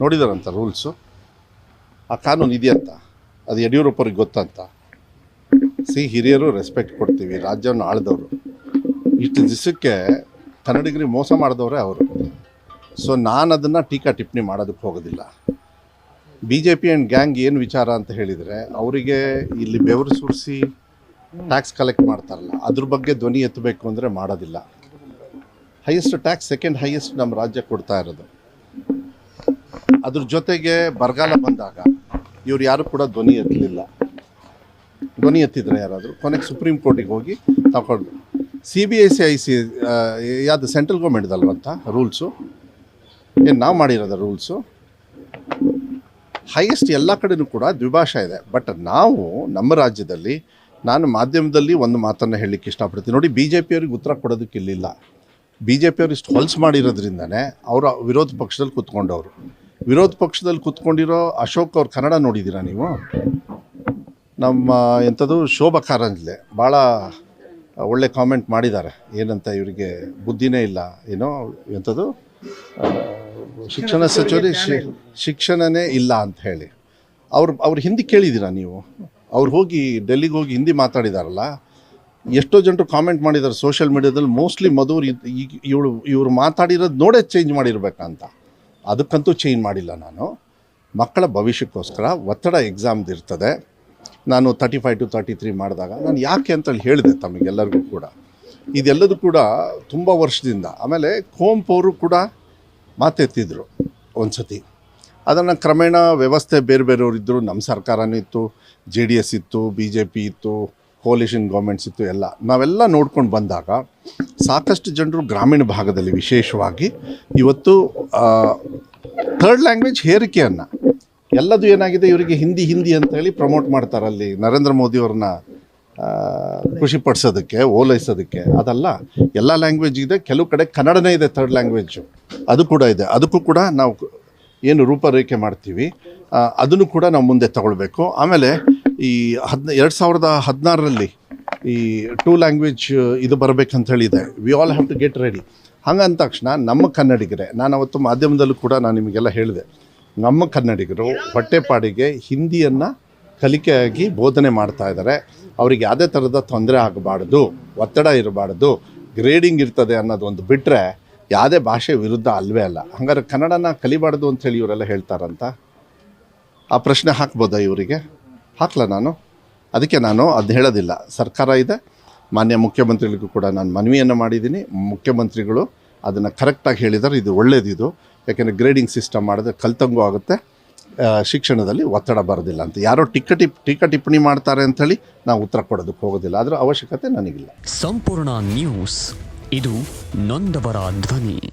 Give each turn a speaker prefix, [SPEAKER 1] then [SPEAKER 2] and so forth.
[SPEAKER 1] ನೋಡಿದಾರಂತ rules. ಆ ಕಾನೂನು ಇದೆಯಂತ, ಅದು ಯಡಿಯೂರಪ್ಪರಿಗೆ ಗೊತ್ತಂತ. ಹಿರಿಯರು ರೆಸ್ಪೆಕ್ಟ್ ಕೊಡ್ತೀವಿ, ರಾಜ್ಯವನ್ನು ಆಳಿದವರು. ಇಷ್ಟು ದಿವಸಕ್ಕೆ ಕನ್ನಡಿಗರಿಗೆ ಮೋಸ ಮಾಡಿದವರೇ ಅವರು. ಸೊ ನಾನು ಅದನ್ನು ಟೀಕಾ ಟಿಪ್ಪಣಿ ಮಾಡೋದಕ್ಕೆ ಹೋಗೋದಿಲ್ಲ. BJP ಆ್ಯಂಡ್ ಗ್ಯಾಂಗ್ ಏನು ವಿಚಾರ ಅಂತ ಹೇಳಿದರೆ, ಅವರಿಗೆ ಇಲ್ಲಿ ಬೆವರು ಸುರಿಸಿ ಟ್ಯಾಕ್ಸ್ ಕಲೆಕ್ಟ್ ಮಾಡ್ತಾರಲ್ಲ, ಅದ್ರ ಬಗ್ಗೆ ಧ್ವನಿ ಎತ್ತಬೇಕು ಅಂದರೆ ಮಾಡೋದಿಲ್ಲ. ಹೈಯೆಸ್ಟ್ ಟ್ಯಾಕ್ಸ್, ಸೆಕೆಂಡ್ ಹೈಯೆಸ್ಟ್ ನಮ್ಮ ರಾಜ್ಯ ಕೊಡ್ತಾ ಇರೋದು. ಅದ್ರ ಜೊತೆಗೆ ಬರಗಾಲ ಬಂದಾಗ ಇವ್ರು ಯಾರು ಕೂಡ ಧ್ವನಿ ಎತ್ತಲಿಲ್ಲ. ಧ್ವನಿ ಎತ್ತಿದ್ರೆ ಯಾರಾದರೂ ಕೊನೆಗೆ ಸುಪ್ರೀಂ ಕೋರ್ಟಿಗೆ ಹೋಗಿ ತಗೊಂಡು CBIC ಯಾವುದು ಸೆಂಟ್ರಲ್ ಗೌರ್ಮೆಂಟ್ದಲ್ವಂತ ರೂಲ್ಸು, ಏನು ನಾವು ಮಾಡಿರೋದ ರೂಲ್ಸು. ಹೈಯೆಸ್ಟ್ ಎಲ್ಲ ಕಡೆಯೂ ಕೂಡ ದ್ವಿಭಾಷಾ ಇದೆ. ಬಟ್ ನಾವು ನಮ್ಮ ರಾಜ್ಯದಲ್ಲಿ, ನಾನು ಮಾಧ್ಯಮದಲ್ಲಿ ಒಂದು ಮಾತನ್ನು ಹೇಳಲಿಕ್ಕೆ ಇಷ್ಟಪಡ್ತೀನಿ. ನೋಡಿ, BJP ಅವ್ರಿಗೆ ಉತ್ತರ ಕೊಡೋದಕ್ಕೆ ಇಲ್ಲಿಲ್ಲ. BJP ಅವ್ರು ಇಷ್ಟು ಹೊಲ್ಸು ಮಾಡಿರೋದ್ರಿಂದನೇ ಅವರು ವಿರೋಧ ಪಕ್ಷದಲ್ಲಿ ಕೂತ್ಕೊಂಡವರು. ವಿರೋಧ ಪಕ್ಷದಲ್ಲಿ ಕೂತ್ಕೊಂಡಿರೋ ಅಶೋಕ್ ಅವ್ರ ಕನ್ನಡ ನೋಡಿದ್ದೀರಾ ನೀವು? ನಮ್ಮ ಎಂಥದ್ದು ಶೋಭಾ ಕಾರಂಜ್ಲೆ ಭಾಳ ಒಳ್ಳೆ ಕಾಮೆಂಟ್ ಮಾಡಿದ್ದಾರೆ. ಏನಂತ, ಇವರಿಗೆ ಬುದ್ಧಿನೇ ಇಲ್ಲ ಏನೋ, ಎಂಥದ್ದು ಶಿಕ್ಷಣ ಸಚಿವರೇ ಶಿಕ್ಷಣನೇ ಇಲ್ಲ ಅಂತ ಹೇಳಿ. ಅವ್ರು ಹಿಂದಿ ಕೇಳಿದ್ದೀರಾ ನೀವು? ಅವ್ರು ಹೋಗಿ ಡೆಲ್ಲಿಗೆ ಹೋಗಿ ಹಿಂದಿ ಮಾತಾಡಿದಾರಲ್ಲ, ಎಷ್ಟೋ ಜನರು ಕಾಮೆಂಟ್ ಮಾಡಿದ್ದಾರೆ ಸೋಷಿಯಲ್ ಮೀಡಿಯಾದಲ್ಲಿ. ಮೋಸ್ಟ್ಲಿ ಮಧುರ್ ಇವರು ಮಾತಾಡಿರೋದು ನೋಡೇ ಚೇಂಜ್ ಮಾಡಿರ್ಬೇಕಂತ. ಅದಕ್ಕಂತೂ ಚೇಂಜ್ ಮಾಡಿಲ್ಲ ನಾನು. ಮಕ್ಕಳ ಭವಿಷ್ಯಕ್ಕೋಸ್ಕರ ಒತ್ತಡ ಎಕ್ಸಾಮ್ದು ಇರ್ತದೆ. ನಾನು 35 to 33 ಮಾಡಿದಾಗ ನಾನು ಯಾಕೆ ಅಂತೇಳಿ ಹೇಳಿದೆ ತಮಗೆಲ್ಲರಿಗೂ ಕೂಡ. ಇದೆಲ್ಲದೂ ಕೂಡ ತುಂಬ ವರ್ಷದಿಂದ. ಆಮೇಲೆ ಕುವೆಂಪು ಅವರು ಕೂಡ ಮಾತೆತ್ತಿದ್ರು ಒಂದು ಸತಿ. ಅದನ್ನು ಕ್ರಮೇಣ ವ್ಯವಸ್ಥೆ ಬೇರೆ ಬೇರೆಯವರಿದ್ದರು. ನಮ್ಮ ಸರ್ಕಾರನೂ ಇತ್ತು, JDS ಇತ್ತು, BJP ಇತ್ತು, ಕೋಲಿಷನ್ ಗೌರ್ಮೆಂಟ್ಸ್ ಇತ್ತು, ಎಲ್ಲ ನಾವೆಲ್ಲ ನೋಡ್ಕೊಂಡು ಬಂದಾಗ ಸಾಕಷ್ಟು ಜನರು ಗ್ರಾಮೀಣ ಭಾಗದಲ್ಲಿ ವಿಶೇಷವಾಗಿ ಇವತ್ತು ಥರ್ಡ್ ಲ್ಯಾಂಗ್ವೇಜ್ ಹೇರಿಕೆಯನ್ನು ಎಲ್ಲದು ಏನಾಗಿದೆ, ಇವರಿಗೆ ಹಿಂದಿ ಅಂತೇಳಿ ಪ್ರಮೋಟ್ ಮಾಡ್ತಾರೆ. ಅಲ್ಲಿ ನರೇಂದ್ರ ಮೋದಿಯವ್ರನ್ನ ಖುಷಿಪಡಿಸೋದಕ್ಕೆ, ಓಲೈಸೋದಕ್ಕೆ. ಅದಲ್ಲ, ಎಲ್ಲ ಲ್ಯಾಂಗ್ವೇಜ್ ಇದೆ. ಕೆಲವು ಕಡೆ ಕನ್ನಡನೇ ಇದೆ ಥರ್ಡ್ ಲ್ಯಾಂಗ್ವೇಜು, ಅದು ಕೂಡ ಇದೆ. ಅದಕ್ಕೂ ಕೂಡ ನಾವು ಏನು ರೂಪರೇಖೆ ಮಾಡ್ತೀವಿ ಅದನ್ನು ಕೂಡ ನಾವು ಮುಂದೆ ತಗೊಳ್ಬೇಕು. ಆಮೇಲೆ ಈ 2016ರಲ್ಲಿ ಈ 2 ಲ್ಯಾಂಗ್ವೇಜ್ ಇದು ಬರಬೇಕಂತ ಹೇಳಿದೆ. We all have to get ready. ಹಂಗಂದ ತಕ್ಷಣ ನಮ್ಮ ಕನ್ನಡಿಗರೇ, ನಾನು ಅವತ್ತು ಮಾಧ್ಯಮದಲ್ಲೂ ಕೂಡ ನಾನು ನಿಮಗೆಲ್ಲ ಹೇಳಿದೆ, ನಮ್ಮ ಕನ್ನಡಿಗರು ಹೊಟ್ಟೆಪಾಡಿಗೆ ಹಿಂದಿಯನ್ನು ಕಲಿಕೆಯಾಗಿ ಬೋಧನೆ ಮಾಡ್ತಾ ಇದ್ದಾರೆ. ಅವ್ರಿಗೆ ಯಾವುದೇ ಥರದ ತೊಂದರೆ ಆಗಬಾರ್ದು, ಒತ್ತಡ ಇರಬಾರ್ದು, ಗ್ರೇಡಿಂಗ್ ಇರ್ತದೆ ಅನ್ನೋದೊಂದು ಬಿಟ್ಟರೆ ಯಾವುದೇ ಭಾಷೆ ವಿರುದ್ಧ ಅಲ್ವೇ ಅಲ್ಲ. ಹಂಗಾರೆ ಕನ್ನಡನ ಕಲಿಬಾರ್ದು ಅಂಥೇಳಿ ಇವರೆಲ್ಲ ಹೇಳ್ತಾರಂತ. ಆ ಪ್ರಶ್ನೆ ಹಾಕ್ಬೋದಾ ಇವರಿಗೆ? ಹಾಕಲ್ಲ ನಾನು. ಅದಕ್ಕೆ ನಾನು ಅದು ಹೇಳೋದಿಲ್ಲ. ಸರ್ಕಾರ ಇದೆ, ಮಾನ್ಯ ಮುಖ್ಯಮಂತ್ರಿಗಳಿಗೂ ಕೂಡ ನಾನು ಮನವಿಯನ್ನು ಮಾಡಿದ್ದೀನಿ. ಮುಖ್ಯಮಂತ್ರಿಗಳು ಅದನ್ನು ಕರೆಕ್ಟಾಗಿ ಹೇಳಿದ್ದಾರೆ. ಇದು ಒಳ್ಳೆಯದಿದು. ಯಾಕೆಂದರೆ ಗ್ರೇಡಿಂಗ್ ಸಿಸ್ಟಮ್ ಮಾಡಿದ್ರೆ ಕಲ್ತಂಗೂ ಆಗುತ್ತೆ, ಶಿಕ್ಷಣದಲ್ಲಿ ಒತ್ತಡ ಬರೋದಿಲ್ಲ ಅಂತ. ಯಾರೋ ಟೀಕಾ ಟಿಪ್ಪಣಿ ಮಾಡ್ತಾರೆ ಅಂಥೇಳಿ ನಾವು ಉತ್ತರ ಕೊಡೋದಕ್ಕೆ ಹೋಗೋದಿಲ್ಲ. ಅದರ ಅವಶ್ಯಕತೆ ನನಗಿಲ್ಲ.
[SPEAKER 2] ಸಂಪೂರ್ಣ ನ್ಯೂಸ್, ಇದು ನೊಂದವರ ಧ್ವನಿ.